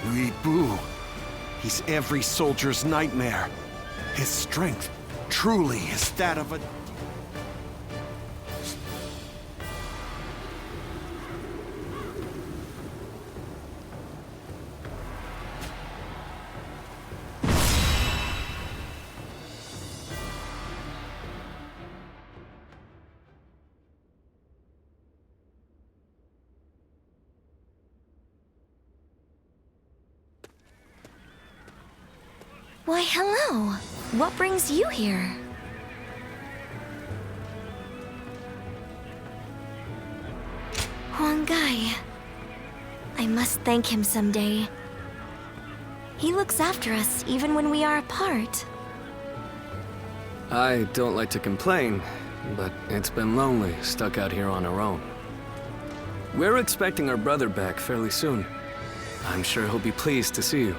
Lui Bu. He's every soldier's nightmare. His strength truly is that of a... Why, hello. What brings you here? Huang Gai. I must thank him someday. He looks after us even when we are apart. I don't like to complain, but it's been lonely, stuck out here on our own. We're expecting our brother back fairly soon. I'm sure he'll be pleased to see you.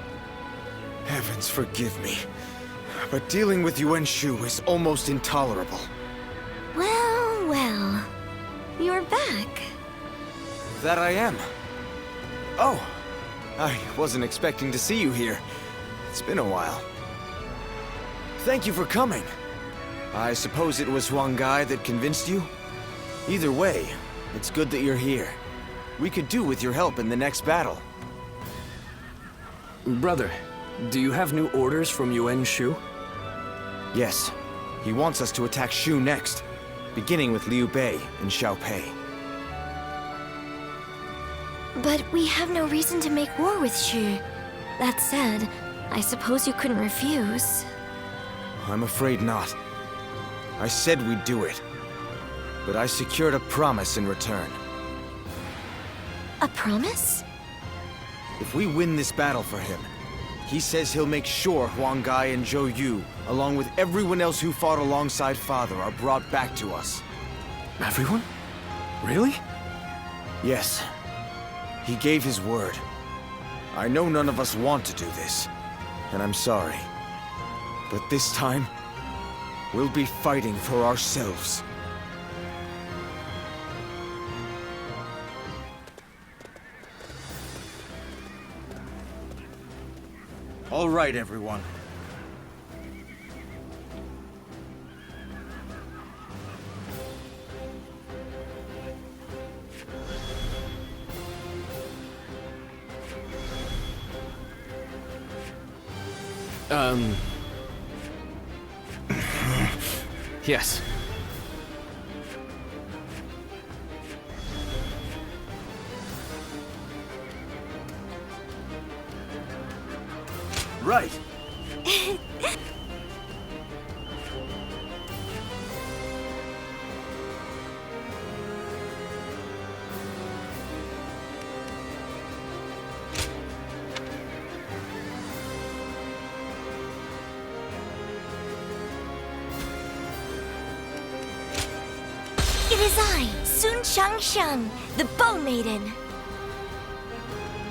Heavens forgive me, but dealing with Yuan Shu is almost intolerable. Well, well. You're back. That I am. Oh, I wasn't expecting to see you here. It's been a while. Thank you for coming. I suppose it was Huang Gai that convinced you? Either way, it's good that you're here. We could do with your help in the next battle. Brother, do you have new orders from Yuan Shu? Yes. He wants us to attack Shu next, beginning with Liu Bei and Xiao Pei. But we have no reason to make war with Shu. That said, I suppose you couldn't refuse. I'm afraid not. I said we'd do it, but I secured a promise in return. A promise? If we win this battle for him, he says he'll make sure Huang Gai and Zhou Yu, along with everyone else who fought alongside Father, are brought back to us. Everyone? Really? Yes. He gave his word. I know none of us want to do this, and I'm sorry. But this time, we'll be fighting for ourselves. All right, everyone. Yes. Right. It is I, Sun Shangsheng, the Bow Maiden.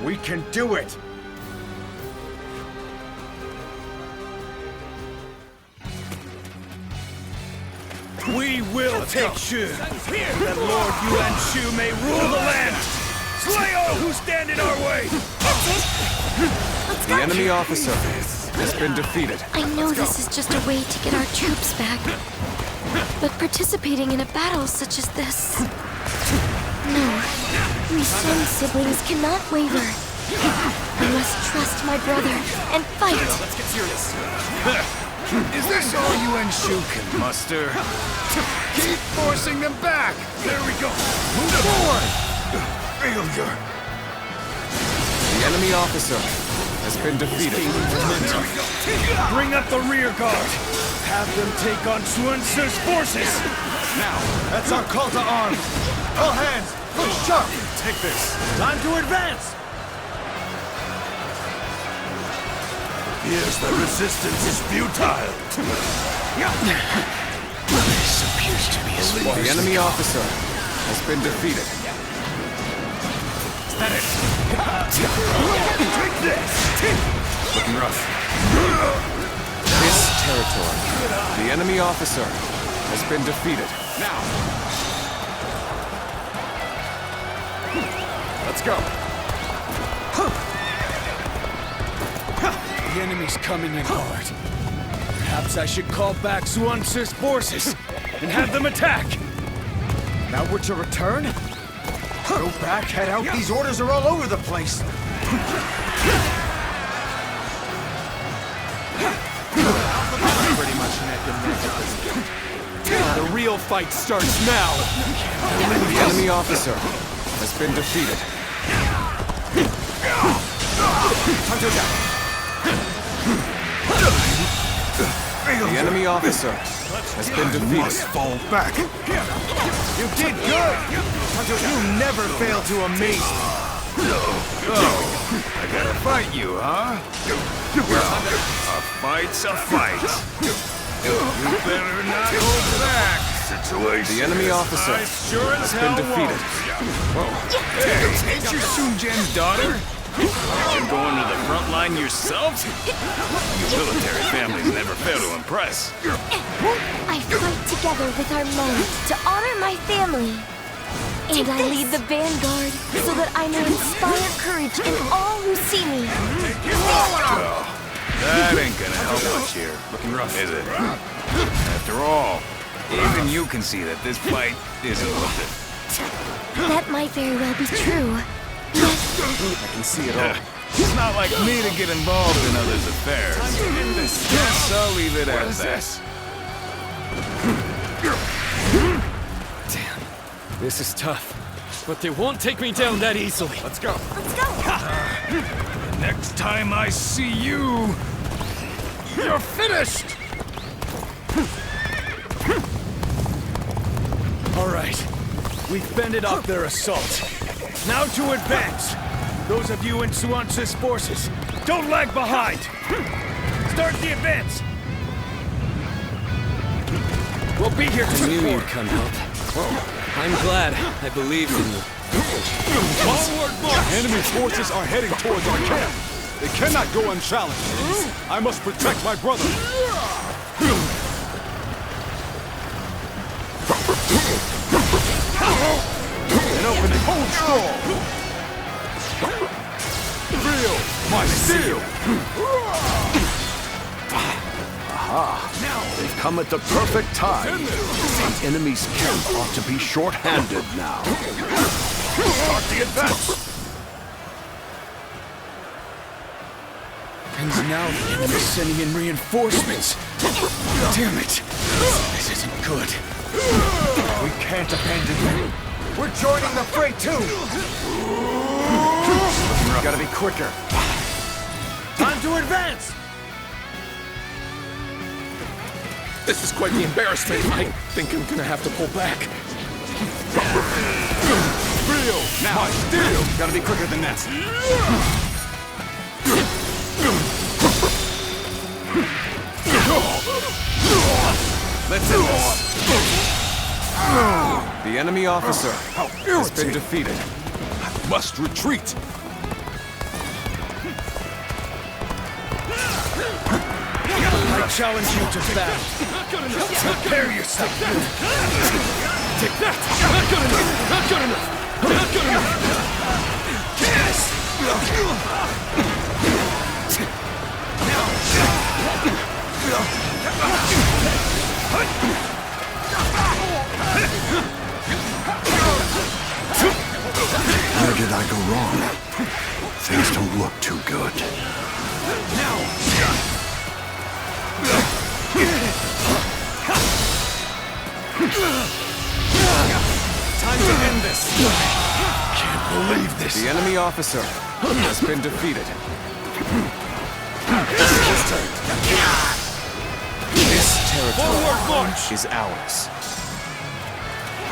We can do it! We will take Shu, that Lord Yuan Shu may rule the land! Slay all who stand in our way! That's it! Let's go! The enemy officer has been defeated. I know this is just a way to get our troops back. But participating in a battle such as this... No. We Sun siblings cannot waver. I must trust my brother and fight! Let's get serious. Is this all Yuan Shu can muster? Keep forcing them back! There we go! Move forward! Failure! The enemy officer has been defeated. Bring up the rear guard! Have them take on Chuan Tzu's forces! Now, that's our call to arms! All hands, look sharp! Take this! Time to advance! Yes, the resistance is futile. This appears to be a sparse. The enemy officer has been defeated. Is that it? Take this! Looking rough. This territory, the enemy officer has been defeated. Now! Let's go! The enemy's coming in hard. Perhaps I should call back Xuan Si's forces and have them attack. Now we're to return? Go back, head out. These orders are all over the place. Pretty much neck and neck at this point. The real fight starts now. The enemy officer has been defeated. Time to attack. The enemy officer has been defeated. Must fall back. You did good! You never fail to amaze me. Oh, I gotta fight you, huh? A fight's a fight. You better not hold back. Situation. The enemy officer sure has been defeated. Hey, ain't you Sun Jian's daughter? You're going to the front line yourself? You military families never fail to impress. I fight together with our men to honor my family. And I lead the vanguard so that I may inspire courage in all who see me. Well, that ain't gonna help much here. Looking rough, is it? After all, even you can see that this fight isn't worth it. That might very well be true. I can see it all. It's not like me to get involved in others' affairs. Guess I'll leave it at that. Damn, this is tough. But they won't take me down that easily. Let's go. Let's go! Next time I see you, you're finished! All right, we've fended off their assault. Now to advance! Those of you in Xuan Si's forces, don't lag behind! Start the advance! We'll be here to I knew support. you'd come help. I'm glad I believed in you. Forward march! Enemy forces are heading towards our camp. They cannot go unchallenged. I must protect my brother. And open it. Hold strong. Feel my steel. Aha! They've come at the perfect time. The enemy's camp ought to be short-handed now. Start the advance! And now the enemy's sending in reinforcements. Damn it! This isn't good. We can't abandon them. We're joining the fray too! Gotta be quicker. Time to advance! This is quite the embarrassment. I think I'm gonna have to pull back. Feel my steel. Gotta be quicker than that. Let's end this. The enemy officer has been defeated. Must retreat. I challenge you to battle. Prepare yourself. Take that. Not good enough. Not good enough. Not good enough. Yes! Where did I go wrong? Things don't look too good. Time to end this. Can't believe this. The enemy officer has been defeated. This territory is ours.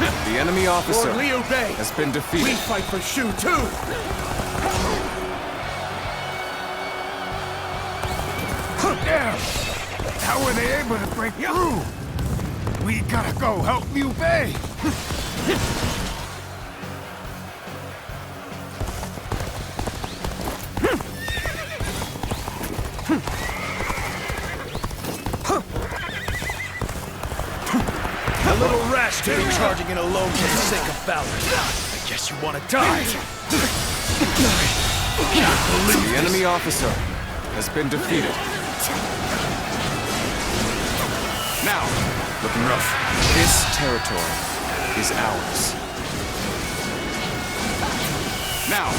The enemy officer Liu Bei. has been defeated. We fight for Shu too. Damn! How were they able to break through? We gotta go help Liu Bei. A little rash to be charging in alone for the sake of valor. I guess you want to die. The enemy officer has been defeated. Now, looking rough. This territory is ours. Now,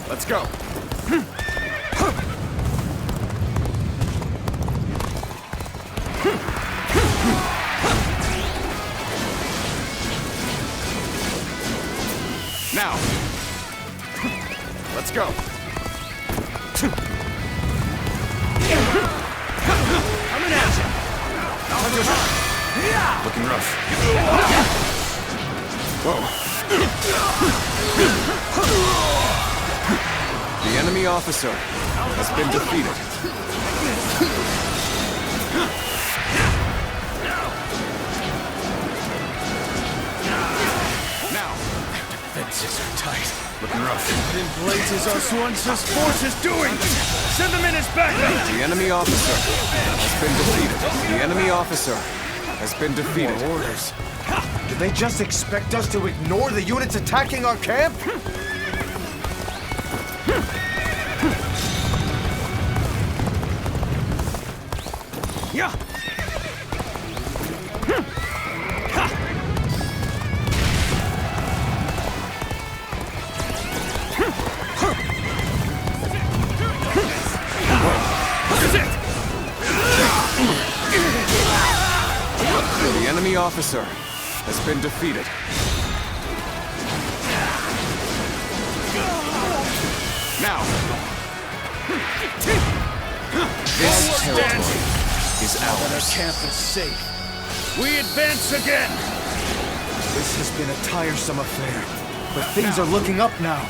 let's go. Now, let's go. Coming at you! Looking rough. Whoa. The enemy officer has been defeated. Now, Fences are tight. looking rough. What in blazes are Swance's forces doing? Send them in as backup! The enemy officer has been defeated. The enemy officer has been defeated. More orders. Do they just expect us to ignore the units attacking our camp? Yeah. The enemy officer has been defeated. Now, this territory is Our ours. camp is safe. We advance again! This has been a tiresome affair, but things are looking up now.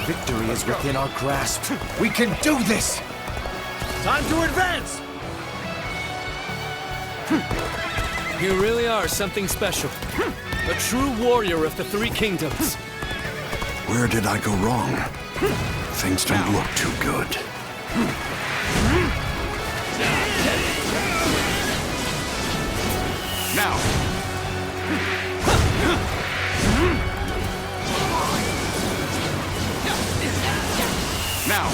Victory is within our grasp. We can do this! Time to advance! You really are something special. A true warrior of the Three Kingdoms. Where did I go wrong? Things don't look too good. Now, now,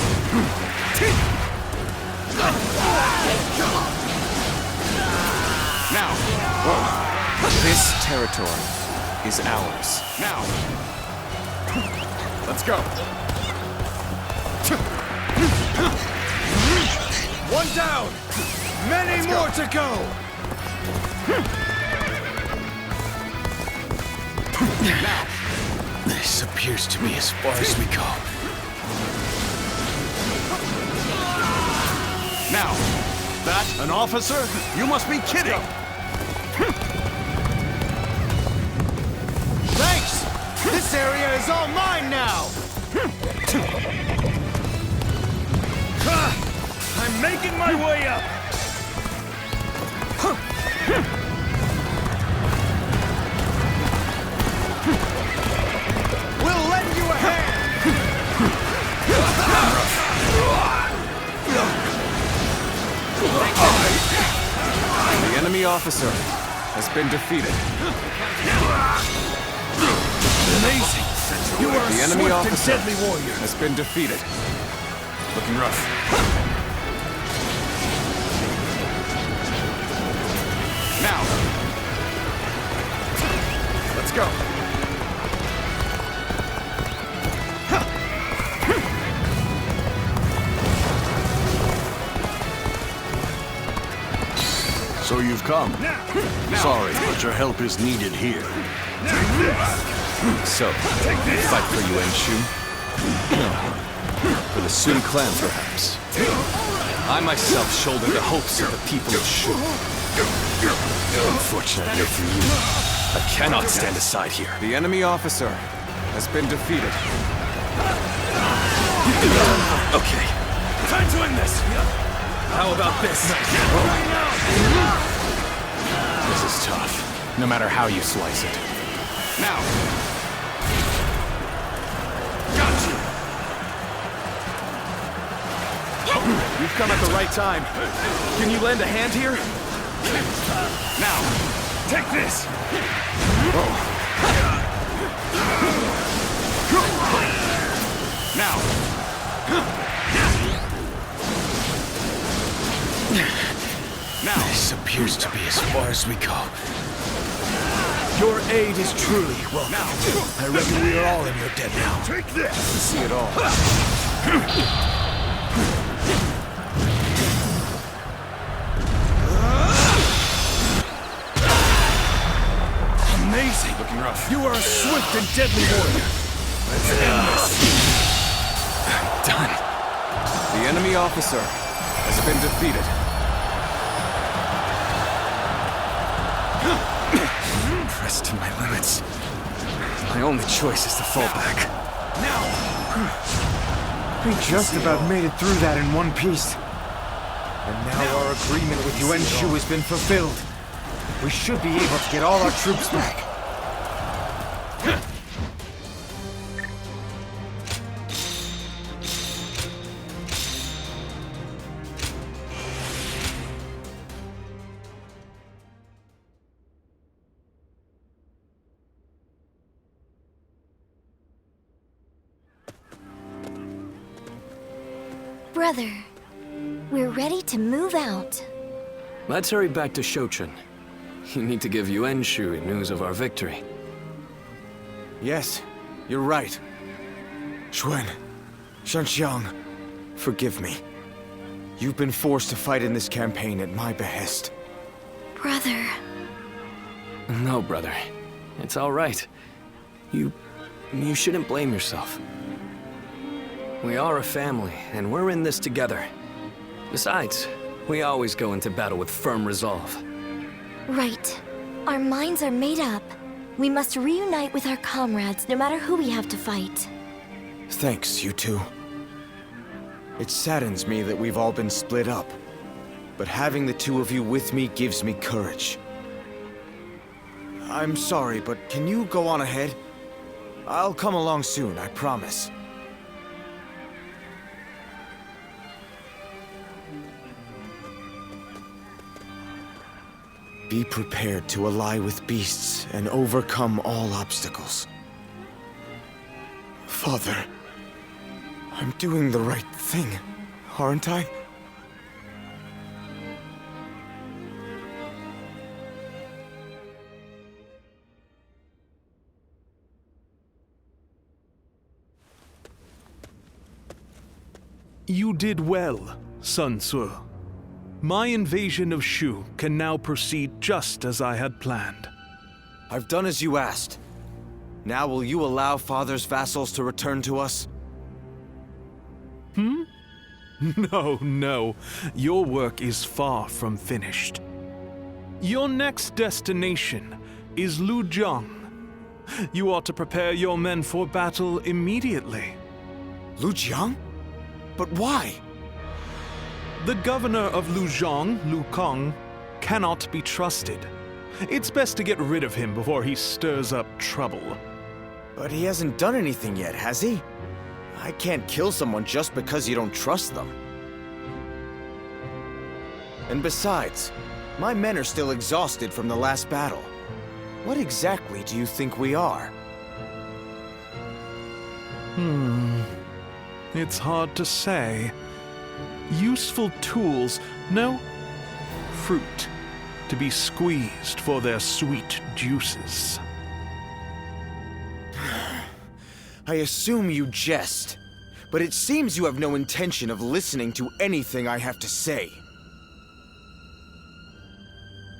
now. Whoa. This territory is ours. Now, let's go. One down! Many more to go! Now, This appears to be as far as we go. now, That an officer? You must be kidding! Thanks! This area is all mine now! I'm making my way up! We'll lend you a hand! the enemy officer has been defeated. Amazing! You are The a enemy swift and officer deadly warrior! has been defeated. Looking rough. Now, let's go. So you've come. Sorry, but your help is needed here. So, fight for Yuan Shu? No. For the Sun clan, perhaps. I myself shoulder the hopes of the people of Shu. Unfortunately for you, I cannot stand aside here. The enemy officer has been defeated. Okay, Time to end this! how about this? This is tough, no matter how you slice it. Now, Got you! You've come at the right time. Can you lend a hand here? now, Take this! now. appears to be as far as we go. Your aid is truly welcome. I reckon we are all in your debt now. Take this! See it all. Amazing! Looking rough. You are a swift and deadly warrior. Let's end this. Done. The enemy officer has been defeated. Pressed to my limits. My only choice is to fall back. We just about made it through that in one piece. And now our agreement with Yuan Shu has been fulfilled. We should be able to get all our troops back. Brother, we're ready to move out. Let's hurry back to Shochin. You need to give Yuan Shu news of our victory. Yes, you're right. Xuan, Shanxiang, forgive me. You've been forced to fight in this campaign at my behest. Brother. No, brother. It's all right. You shouldn't blame yourself. We are a family, and we're in this together. Besides, we always go into battle with firm resolve. Right. Our minds are made up. We must reunite with our comrades, no matter who we have to fight. Thanks, you two. It saddens me that we've all been split up, but having the two of you with me gives me courage. I'm sorry, but can you go on ahead? I'll come along soon, I promise. Be prepared to ally with beasts and overcome all obstacles. Father, I'm doing the right thing, aren't I? You did well, Sun Tzu. My invasion of Shu can now proceed just as I had planned. I've done as you asked. Now will you allow Father's vassals to return to us? No. Your work is far from finished. Your next destination is Lujiang. You ought to prepare your men for battle immediately. Lujiang? But why? The governor of Lujiang, Lu Kang, cannot be trusted. It's best to get rid of him before he stirs up trouble. But he hasn't done anything yet, has he? I can't kill someone just because you don't trust them. And besides, my men are still exhausted from the last battle. What exactly do you think we are? It's hard to say. Useful tools, no, fruit, to be squeezed for their sweet juices. I assume you jest, but it seems you have no intention of listening to anything I have to say.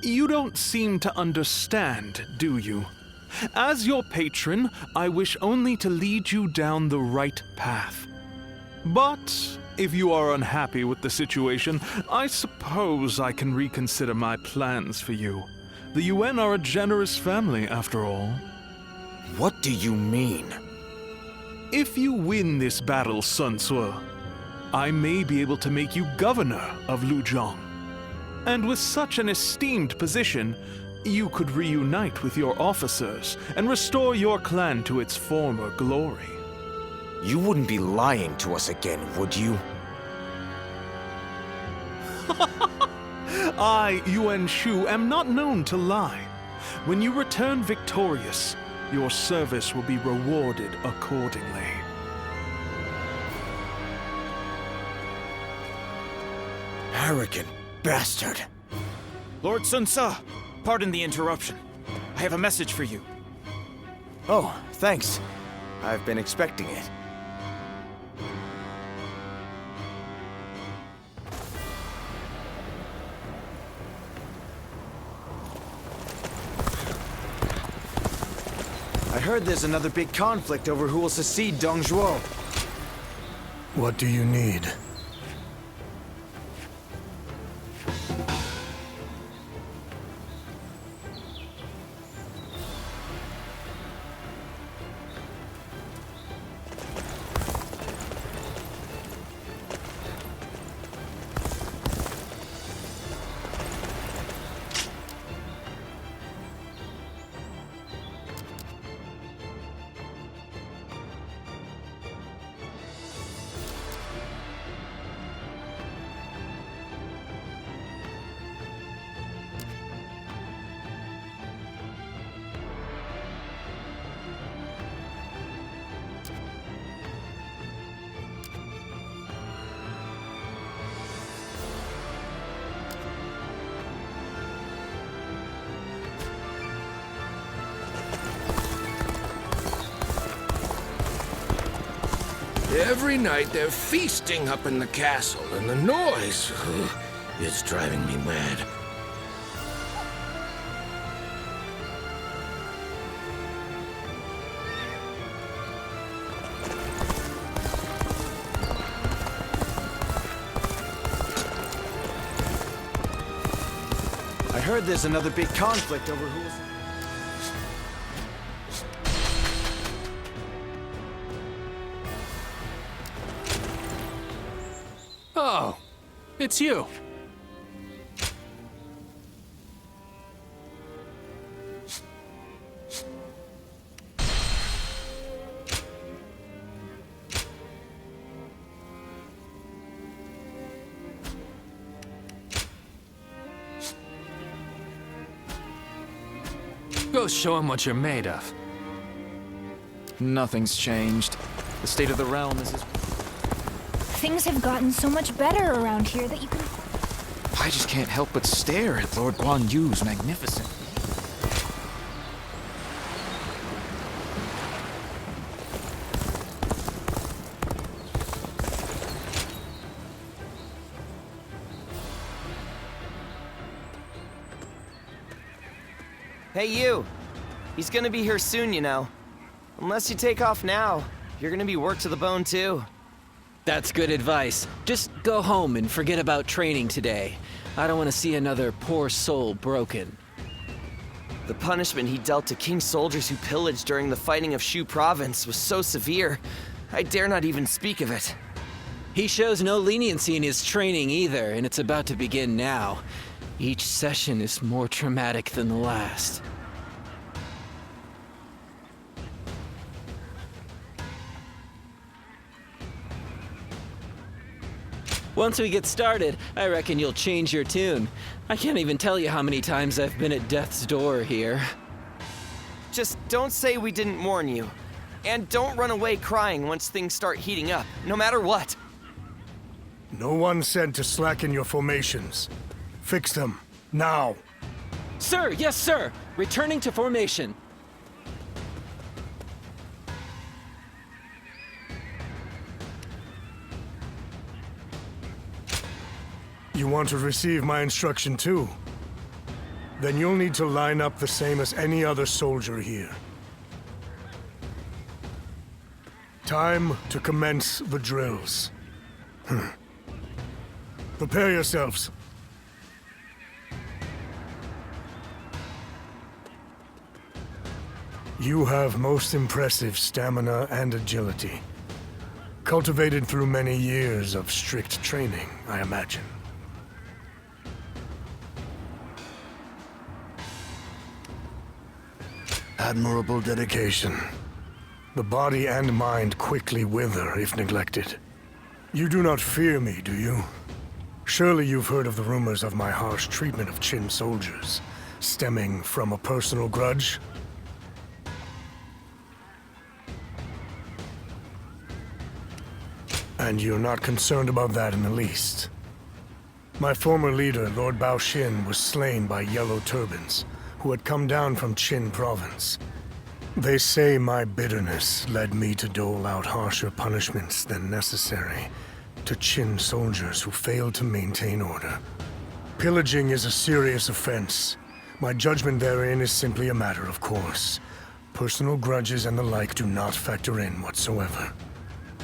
You don't seem to understand, do you? As your patron, I wish only to lead you down the right path. But if you are unhappy with the situation, I suppose I can reconsider my plans for you. The Yuan are a generous family, after all. What do you mean? If you win this battle, Sun Tzu, I may be able to make you governor of Lujiang. And with such an esteemed position, you could reunite with your officers and restore your clan to its former glory. You wouldn't be lying to us again, would you? I, Yuan Shu, am not known to lie. When you return victorious, your service will be rewarded accordingly. Arrogant bastard. Lord Sun Ce, pardon the interruption. I have a message for you. Oh, thanks. I've been expecting it. I heard there's another big conflict over who will succeed Dong Zhuo. What do you need? Every night they're feasting up in the castle, and the noise, it's driving me mad. I heard there's another big conflict over who will... Oh, it's you. Go show him what you're made of. Nothing's changed. The state of the realm is as... Things have gotten so much better around here that you can... I just can't help but stare at Lord Guan Yu's magnificent... Hey, you! He's gonna be here soon, you know. Unless you take off now, you're gonna be worked to the bone, too. That's good advice. Just go home and forget about training today. I don't want to see another poor soul broken. The punishment he dealt to King soldiers who pillaged during the fighting of Shu Province was so severe, I dare not even speak of it. He shows no leniency in his training either, and it's about to begin now. Each session is more traumatic than the last. Once we get started, I reckon you'll change your tune. I can't even tell you how many times I've been at death's door here. Just don't say we didn't warn you. And don't run away crying once things start heating up, no matter what. No one said to slacken your formations. Fix them, now. Sir, yes sir! Returning to formation. You want to receive my instruction too? Then you'll need to line up the same as any other soldier here. Time to commence the drills. Prepare yourselves. You have most impressive stamina and agility. Cultivated through many years of strict training, I imagine. Admirable dedication. The body and mind quickly wither if neglected. You do not fear me, do you? Surely you've heard of the rumors of my harsh treatment of Qin soldiers, stemming from a personal grudge? And you're not concerned about that in the least. My former leader, Lord Bao Xin, was slain by Yellow Turbans, who had come down from Qin province. They say my bitterness led me to dole out harsher punishments than necessary to Qin soldiers who failed to maintain order. Pillaging is a serious offense. My judgment therein is simply a matter of course. Personal grudges and the like do not factor in whatsoever.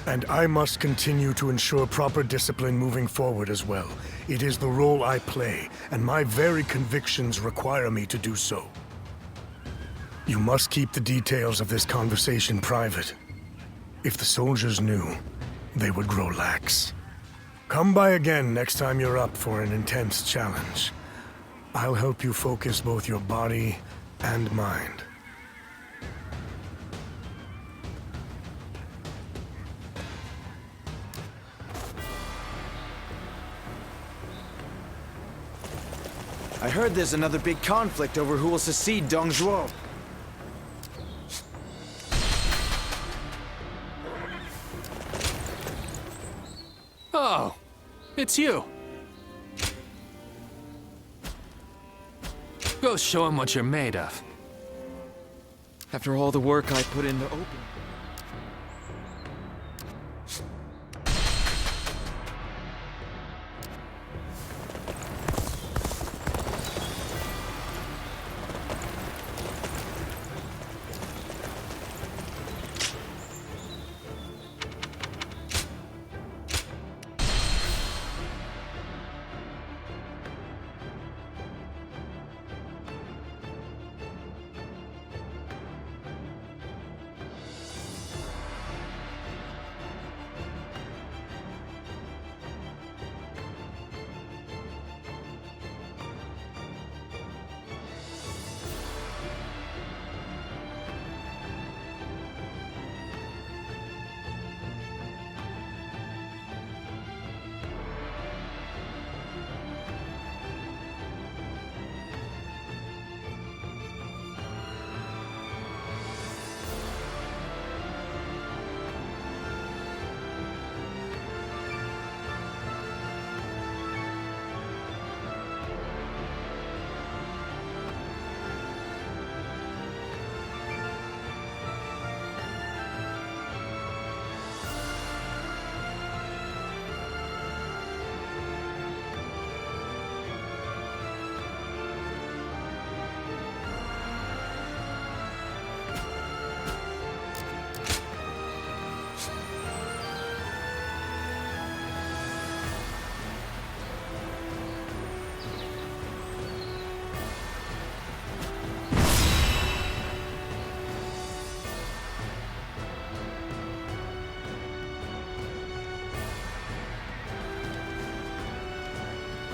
And I must continue to ensure proper discipline moving forward as well. It is the role I play, and my very convictions require me to do so. You must keep the details of this conversation private. If the soldiers knew, they would grow lax. Come by again next time you're up for an intense challenge. I'll help you focus both your body and mind. I heard there's another big conflict over who will succeed Dong Zhuo. Oh, it's you. Go show him what you're made of. After all the work I put into opening.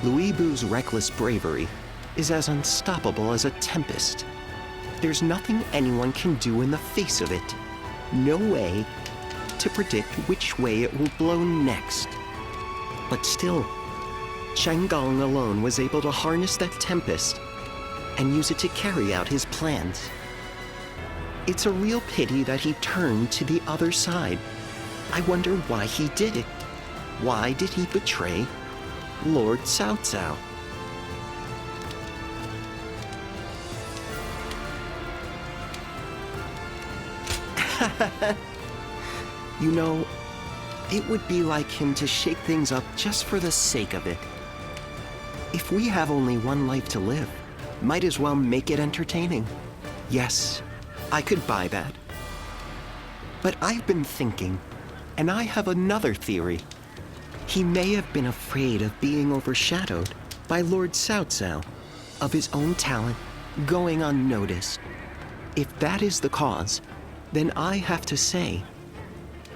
Louis Bu's reckless bravery is as unstoppable as a tempest. There's nothing anyone can do in the face of it. No way to predict which way it will blow next. But still, Shangang alone was able to harness that tempest and use it to carry out his plans. It's a real pity that he turned to the other side. I wonder why he did it. Why did he betray Lord Cao Cao? You know, it would be like him to shake things up just for the sake of it. If we have only one life to live, might as well make it entertaining. Yes, I could buy that. But I've been thinking, and I have another theory. He may have been afraid of being overshadowed by Lord Cao Cao, of his own talent going unnoticed. If that is the cause, then I have to say,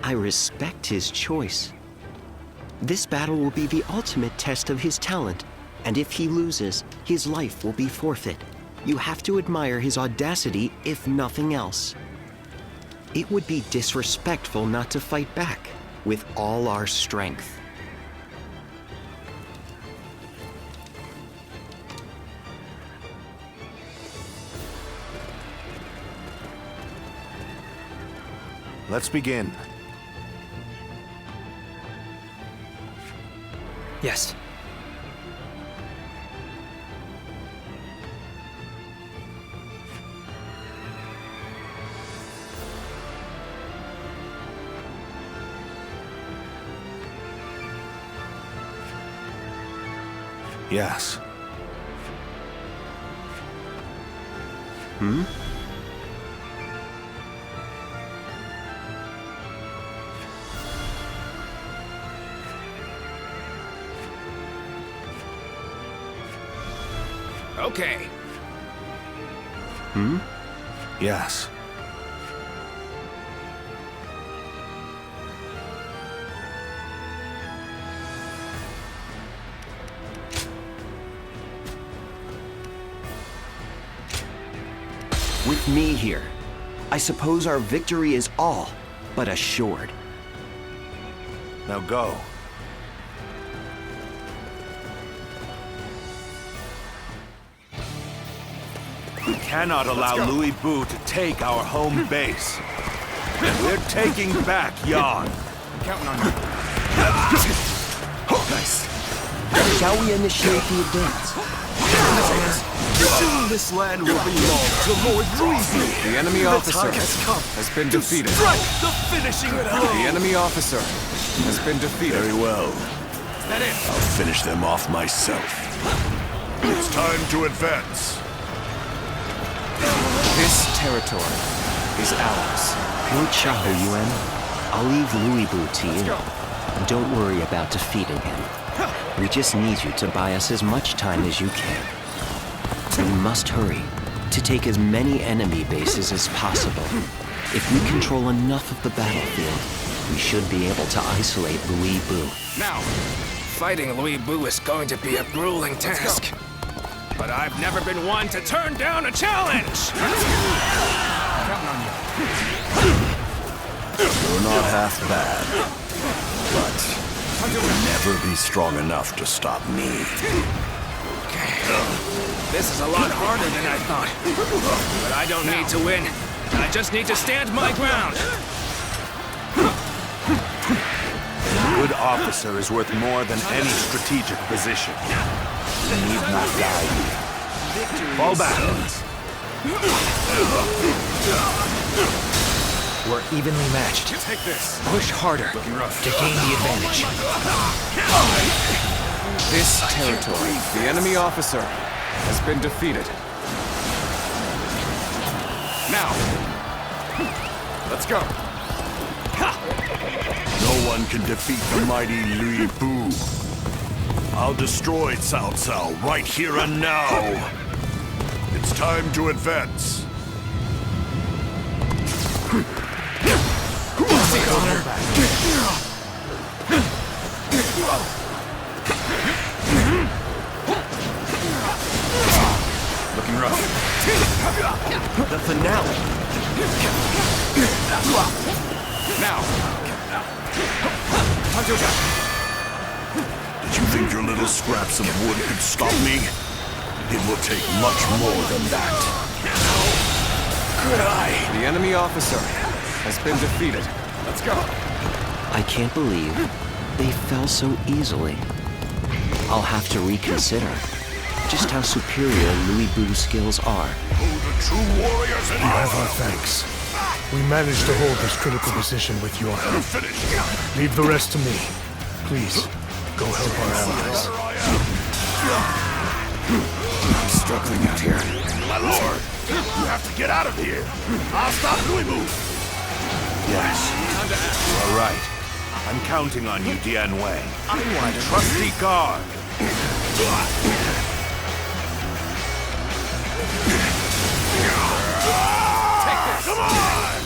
I respect his choice. This battle will be the ultimate test of his talent, and if he loses, his life will be forfeit. You have to admire his audacity, if nothing else. It would be disrespectful not to fight back with all our strength. Let's begin. Yes. Yes. Hmm? Okay. Hmm? Yes. With me here, I suppose our victory is all but assured. Now go. We cannot allow Louis Bu to take our home base. We're taking back Yan. Counting on you. Nice. Shall we initiate the advance? Soon this land will belong to Lord Louis. The enemy officer has been defeated. Strike the finishing blow. The enemy officer has been defeated. Very well. I'll finish them off myself. It's time to advance. This territory is ours. Cao Cao, Yuan. I'll leave Louis Bu to you. And don't worry about defeating him. We just need you to buy us as much time as you can. We must hurry to take as many enemy bases as possible. If we control enough of the battlefield, we should be able to isolate Louis Bu. Now, fighting Louis Bu is going to be a grueling task. But I've never been one to turn down a challenge! Counting on you. You're not half bad. But you'll never be strong enough to stop me. Okay. This is a lot harder than I thought. But I don't need to win. I just need to stand my ground. A good officer is worth more than any strategic position. You need not die here. Fall back. We're evenly matched. Take this. Push harder to gain the advantage. This territory, the enemy officer, has been defeated. Now. Let's go. No one can defeat the mighty Louis Bu. I'll destroy Cao Cao right here and now. It's time to advance. Looking rough. The finale. Now. Did you think your little scraps of wood could stop me? It will take much more than that. Good eye. The enemy officer has been defeated. Let's go. I can't believe they fell so easily. I'll have to reconsider just how superior Louis Bu's skills are. The true warriors in You have our thanks. We managed to hold this critical position with your help. Leave the rest to me. Please, go help our allies. I'm struggling out here. My lord, you have to get out of here. I'll stop Louis Bu. Yes, you are right. I'm counting on you, Dian Wei. My trusty guard. Come on!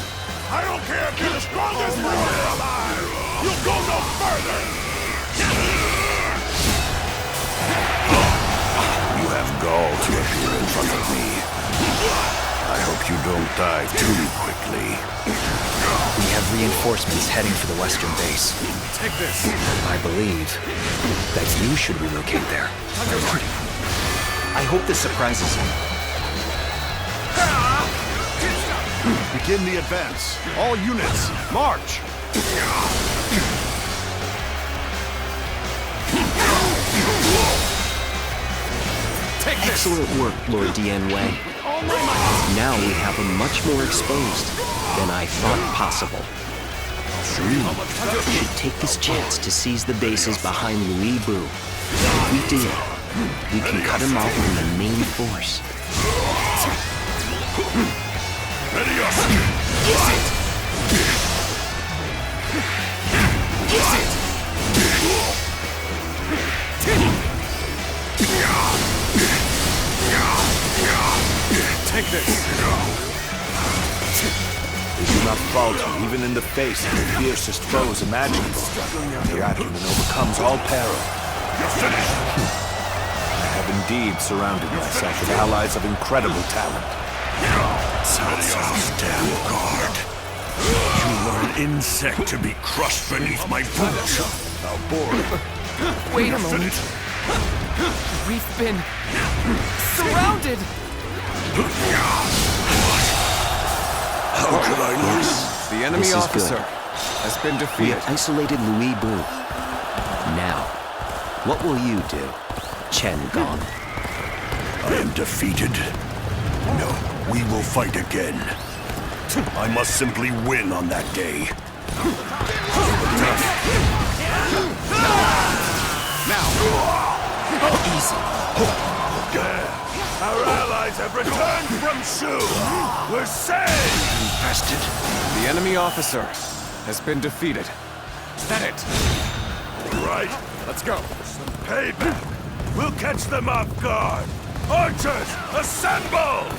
I don't care if you're the strongest warrior alive! You'll go no further! You have gall to appear in front of me. I hope you don't die too quickly. We have reinforcements heading for the western base. Take this. I believe that you should relocate there. My lord. I hope this surprises you. Begin the advance. All units, march! Excellent work, Lord Dian Wei. Now we have him much more exposed than I thought possible. We should take this chance to seize the bases behind Louis Bu. If we do, We can cut him off from the main force. Ready up! Take this. We do not falter, even in the face of the fiercest foes imaginable. The acumen overcomes all peril. You're finished! I have indeed surrounded myself with allies of incredible talent. Cao Cao's damn guard. You are an insect to be crushed beneath my boots. How boring. Wait a moment. We've been surrounded. How could I lose? The enemy This is officer good. has been We defeated. have isolated Louis Bu. Now, what will you do, Chen Gong? I am defeated. No, we will fight again. I must simply win on that day. Our allies have returned from Shu! We're saved! Infested. The enemy officer has been defeated. Is that it? Right, let's go. Some payback. We'll catch them off guard. Archers, assemble!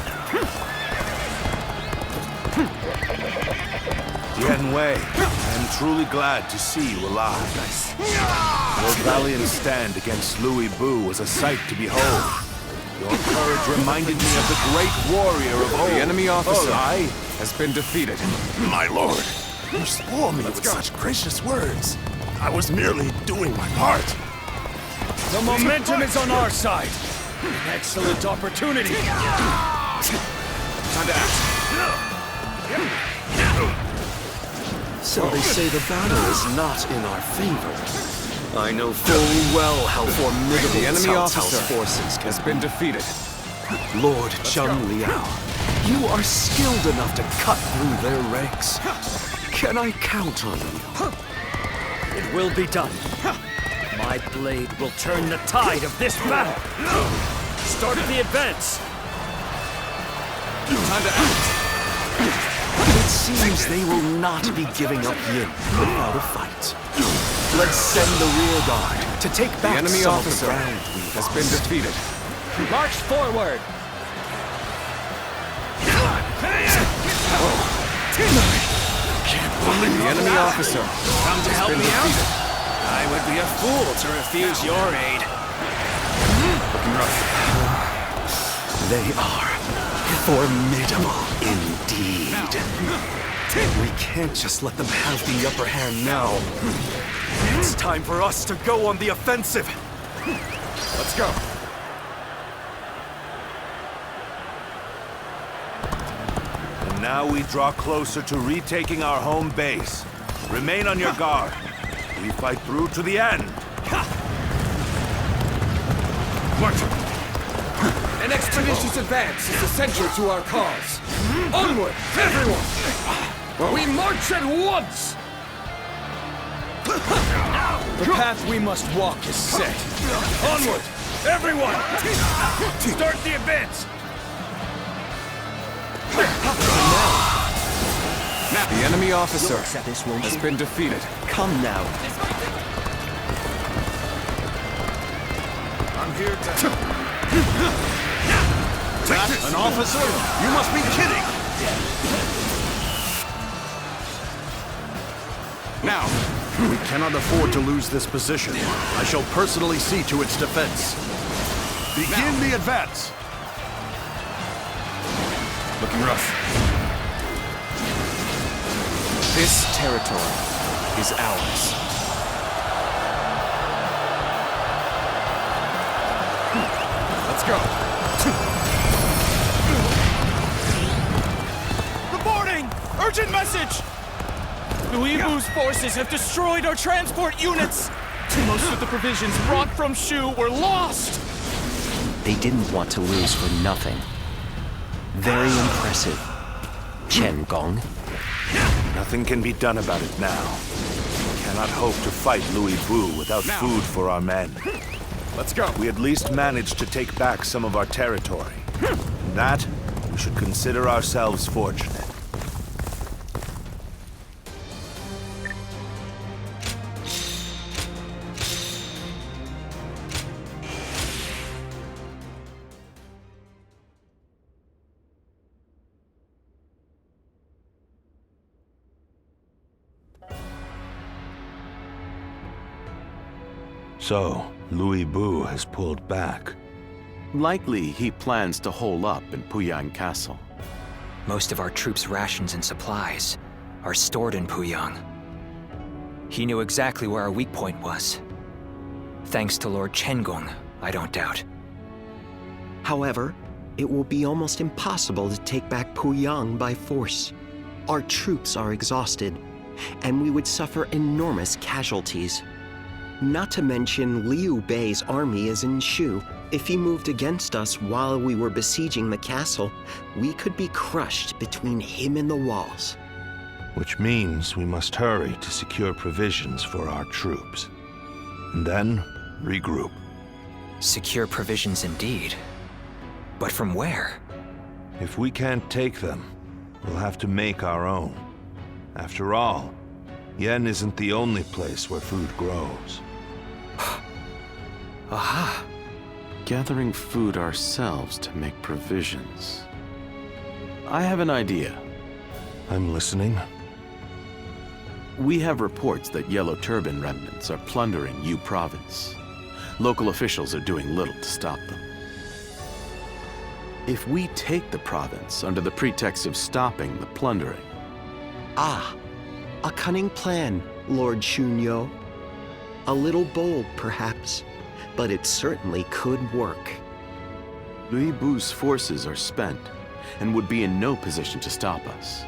Dianwei, I am truly glad to see you alive. Your valiant stand against Louis Bu was a sight to behold. Your courage reminded me of the great warrior of old. The enemy officer I has been defeated. My lord, you spoil me with such gracious words. I was merely doing my part. The momentum is on our side. An excellent opportunity. Time to act. So they say the battle is not in our favor. I know full well how formidable The enemy Cao Cao's officer forces can has been defeated. Lord Zheng Liao, you are skilled enough to cut through their ranks. Can I count on you? It will be done. My blade will turn the tide of this battle. Start the advance. Time to act. It seems they will not be giving up Yin without a fight. Let's send the rear guard to take The back enemy some officer of the ground we has been defeated. March forward. The enemy officer Come to help me out? I would be a fool to refuse your aid. looking rough. They are formidable indeed. We can't just let them have the upper hand now. It's time for us to go on the offensive. Let's go. And now we draw closer to retaking our home base. Remain on your guard. We fight through to the end. An expeditious advance is essential to our cause. Onward, everyone! We march at once! The path we must walk is set. Onward, everyone! Start the advance! The enemy officer has been defeated. Come now. I'm here to... An officer? You must be kidding! Now, we cannot afford to lose this position. I shall personally see to its defense. Begin the advance! Looking rough. This territory is ours. Let's go. Reporting! Urgent message! Louis Bu's forces have destroyed our transport units! Most of the provisions brought from Shu were lost! They didn't want to lose for nothing. Very impressive, Chen Gong. Nothing can be done about it now. We cannot hope to fight Louis Bu without food for our men. Let's go. We at least managed to take back some of our territory. In that, we should consider ourselves fortunate. So, Louis Bu has pulled back. Likely he plans to hole up in Puyang Castle. Most of our troops' rations and supplies are stored in Puyang. He knew exactly where our weak point was. Thanks to Lord Chengong, I don't doubt. However, it will be almost impossible to take back Puyang by force. Our troops are exhausted, and we would suffer enormous casualties. Not to mention Liu Bei's army is in Shu. If he moved against us while we were besieging the castle, we could be crushed between him and the walls. Which means we must hurry to secure provisions for our troops. And then, regroup. Secure provisions indeed. But from where? If we can't take them, we'll have to make our own. After all, Yen isn't the only place where food grows. Aha! Gathering food ourselves to make provisions. I have an idea. I'm listening. We have reports that Yellow Turban remnants are plundering Yu Province. Local officials are doing little to stop them. If we take the province under the pretext of stopping the plundering... Ah, a cunning plan, Lord Shunyo. A little bold, perhaps, but it certainly could work. Louis Bu's forces are spent and would be in no position to stop us.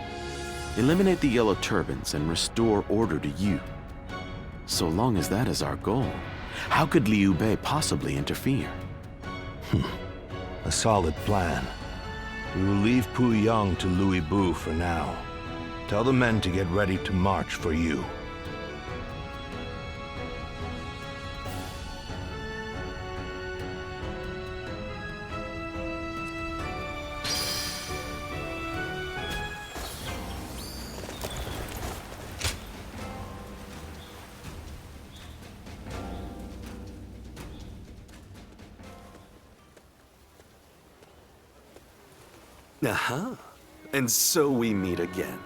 Eliminate the Yellow Turbans and restore order to Yu. So long as that is our goal, how could Liu Bei possibly interfere? A solid plan. We will leave Puyang to Louis Bu for now. Tell the men to get ready to march for you. Aha. And so we meet again.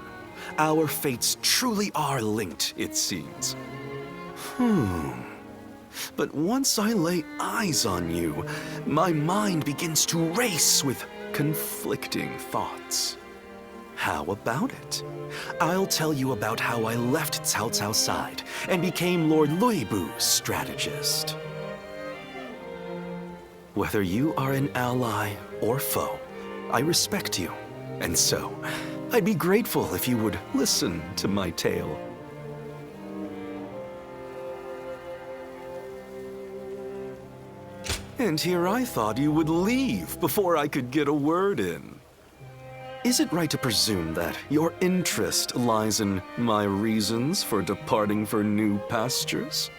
Our fates truly are linked, it seems. But once I lay eyes on you, my mind begins to race with conflicting thoughts. How about it? I'll tell you about how I left Cao Cao's side and became Lord Louis Bu's strategist. Whether you are an ally or foe, I respect you, and so I'd be grateful if you would listen to my tale. And here I thought you would leave before I could get a word in. Is it right to presume that your interest lies in my reasons for departing for new pastures?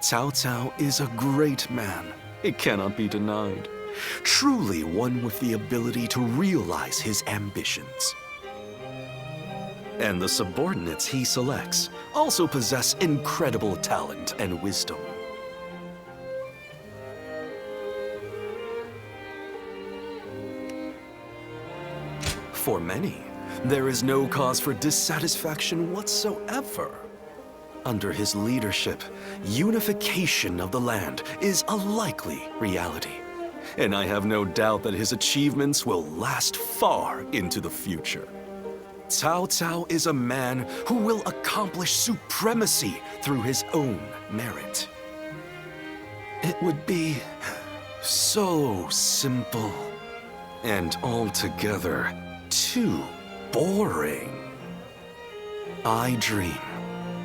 Cao Cao is a great man, it cannot be denied. Truly one with the ability to realize his ambitions. And the subordinates he selects also possess incredible talent and wisdom. For many, there is no cause for dissatisfaction whatsoever. Under his leadership, unification of the land is a likely reality. And I have no doubt that his achievements will last far into the future. Cao Cao is a man who will accomplish supremacy through his own merit. It would be so simple and altogether too boring. I dream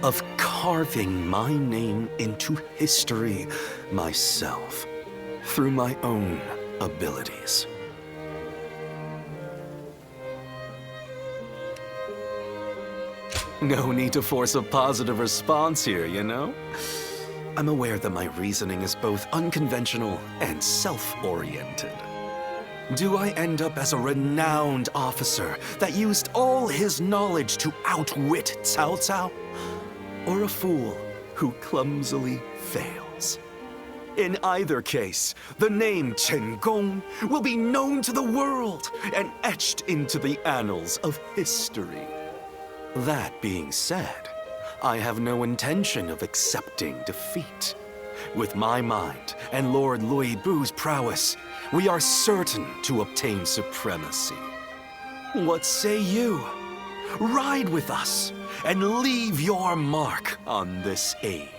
of carving my name into history myself through my own abilities. No need to force a positive response here, you know? I'm aware that my reasoning is both unconventional and self-oriented. Do I end up as a renowned officer that used all his knowledge to outwit Cao Cao? Or a fool who clumsily fails? In either case, the name Chen Gong will be known to the world and etched into the annals of history. That being said, I have no intention of accepting defeat. With my mind and Lord Lui Bu's prowess, we are certain to obtain supremacy. What say you? Ride with us and leave your mark on this age.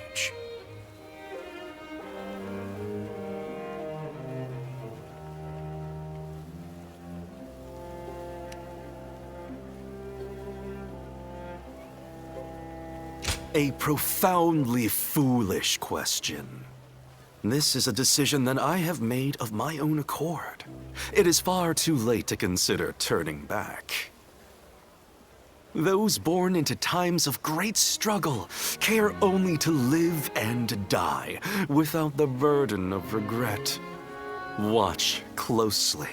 A profoundly foolish question. This is a decision that I have made of my own accord. It is far too late to consider turning back. Those born into times of great struggle care only to live and die without the burden of regret. Watch closely,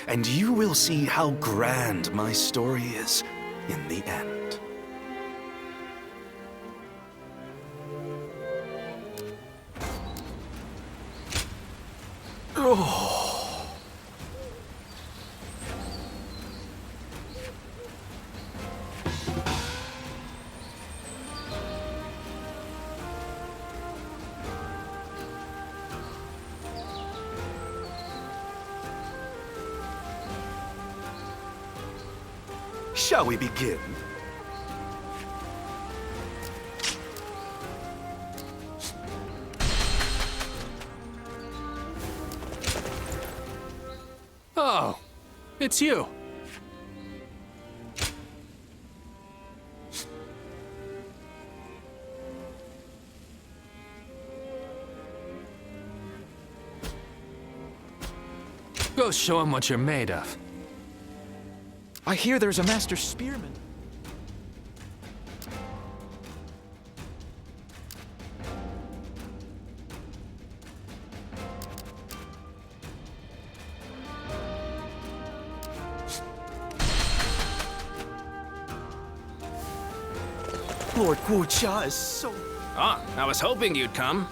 and you will see how grand my story is in the end. Oh. Shall we begin? Oh, it's you. Go show him what you're made of. I hear there's a master spearman. Lord Guojia is so... Ah, I was hoping you'd come.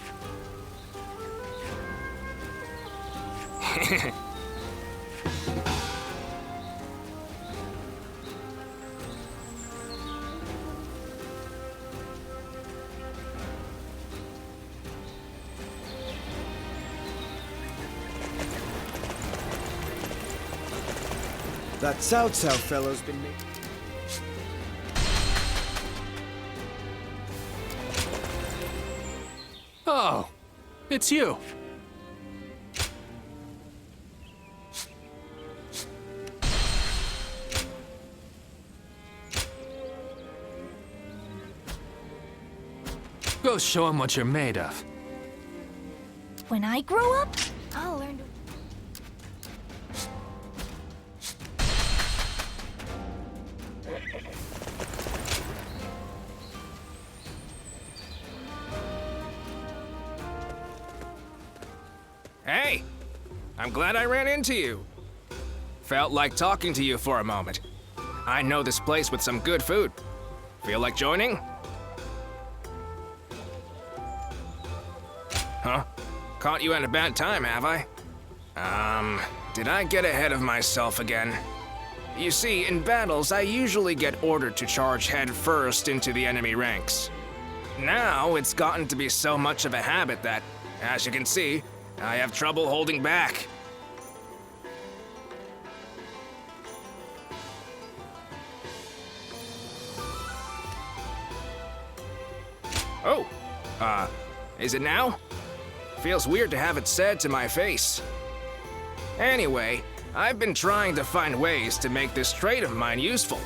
That Cao Cao fellow's been making... Oh, it's you. Go show him what you're made of. When I grow up, I'll learn to... Hey! I'm glad I ran into you. Felt like talking to you for a moment. I know this place with some good food. Feel like joining? Huh? Caught you at a bad time, have I? Did I get ahead of myself again? You see, in battles, I usually get ordered to charge head first into the enemy ranks. Now, it's gotten to be so much of a habit that, as you can see, I have trouble holding back. Oh, is it now? Feels weird to have it said to my face. Anyway, I've been trying to find ways to make this trait of mine useful,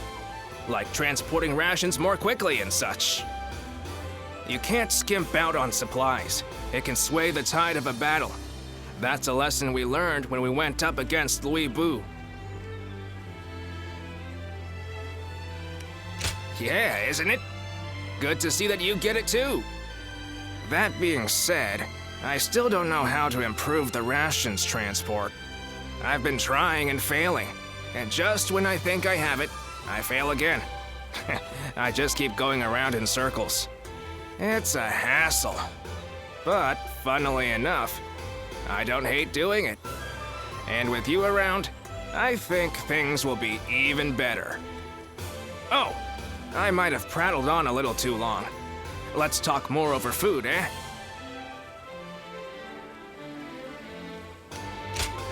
like transporting rations more quickly and such. You can't skimp out on supplies. It can sway the tide of a battle. That's a lesson we learned when we went up against Lui Bu. Yeah, isn't it? Good to see that you get it too. That being said, I still don't know how to improve the rations transport. I've been trying and failing, and just when I think I have it, I fail again. I just keep going around in circles. It's a hassle. But, funnily enough, I don't hate doing it. And with you around, I think things will be even better. Oh, I might have prattled on a little too long. Let's talk more over food, eh?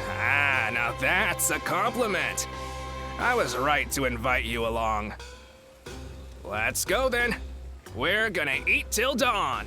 Ah, now that's a compliment. I was right to invite you along. Let's go then. We're gonna eat till dawn.